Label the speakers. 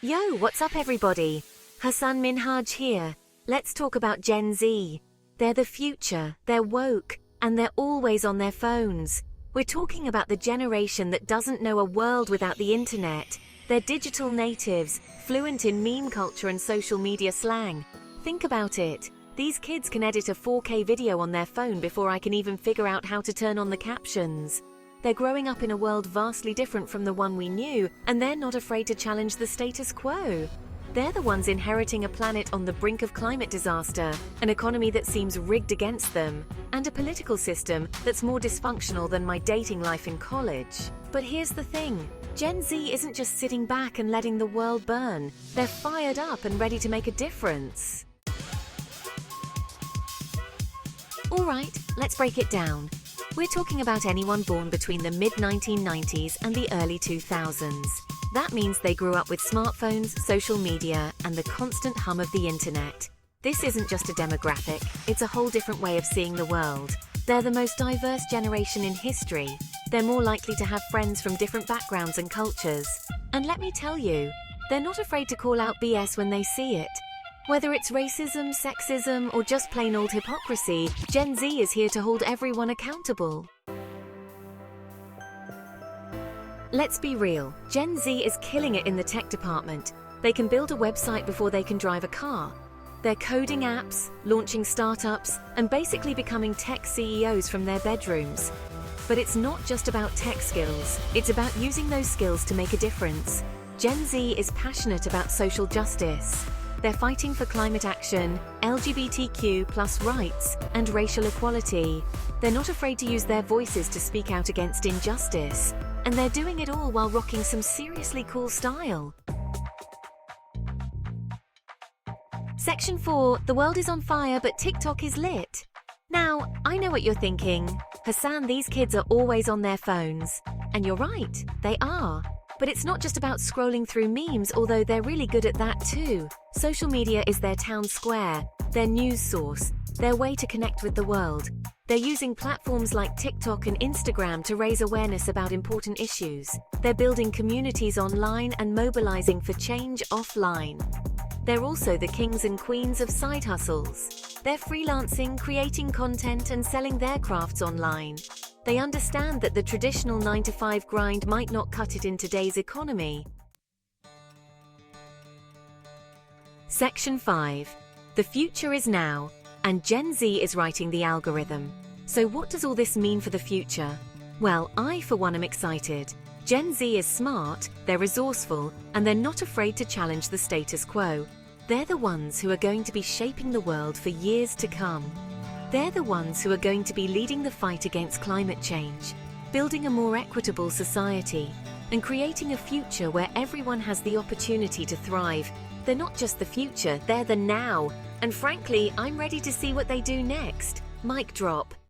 Speaker 1: Yo, what's up everybody? Hassan Minhaj here. Let's talk about Gen Z. They're the future, they're woke, and they're always on their phones. We're talking about the generation that doesn't know a world without the internet. They're digital natives, fluent in meme culture and social media slang. Think about it. These kids can edit a 4K video on their phone before I can even figure out how to turn on the captions. They're growing up in a world vastly different from the one we knew, and they're not afraid to challenge the status quo. They're the ones inheriting a planet on the brink of climate disaster, an economy that seems rigged against them, and a political system that's more dysfunctional than my dating life in college. But here's the thing. Gen Z isn't just sitting back and letting the world burn. They're fired up and ready to make a difference. Alright, let's break it down. We're talking about anyone born between the mid-1990s and the early 2000s. That means they grew up with smartphones, social media, and the constant hum of the internet. This isn't just a demographic, it's a whole different way of seeing the world. They're the most diverse generation in history. They're more likely to have friends from different backgrounds and cultures. And let me tell you, they're not afraid to call out BS when they see it. Whether it's racism, sexism, or just plain old hypocrisy, Gen Z is here to hold everyone accountable. Let's be real, Gen Z is killing it in the tech department. They can build a website before they can drive a car. They're coding apps, launching startups, and basically becoming tech CEOs from their bedrooms. But it's not just about tech skills, it's about using those skills to make a difference. Gen Z is passionate about social justice. They're fighting for climate action, LGBTQ+ rights, and racial equality. They're not afraid to use their voices to speak out against injustice. And they're doing it all while rocking some seriously cool style. Section 4, the world is on fire but TikTok is lit. Now, I know what you're thinking. Hassan, these kids are always on their phones. And you're right, they are. But it's not just about scrolling through memes, although they're really good at that too. Social media is their town square, their news source, their way to connect with the world. They're using platforms like TikTok and Instagram to raise awareness about important issues. They're building communities online and mobilizing for change offline. They're also the kings and queens of side hustles. They're freelancing, creating content, and selling their crafts online. They understand that the traditional 9-to-5 grind might not cut it in today's economy. Section 5. The future is now, and Gen Z is writing the algorithm. So what does all this mean for the future? Well, I for one am excited. Gen Z is smart, they're resourceful, and they're not afraid to challenge the status quo. They're the ones who are going to be shaping the world for years to come. They're the ones who are going to be leading the fight against climate change, building a more equitable society, and creating a future where everyone has the opportunity to thrive. They're not just the future, they're the now. And frankly, I'm ready to see what they do next. Mic drop.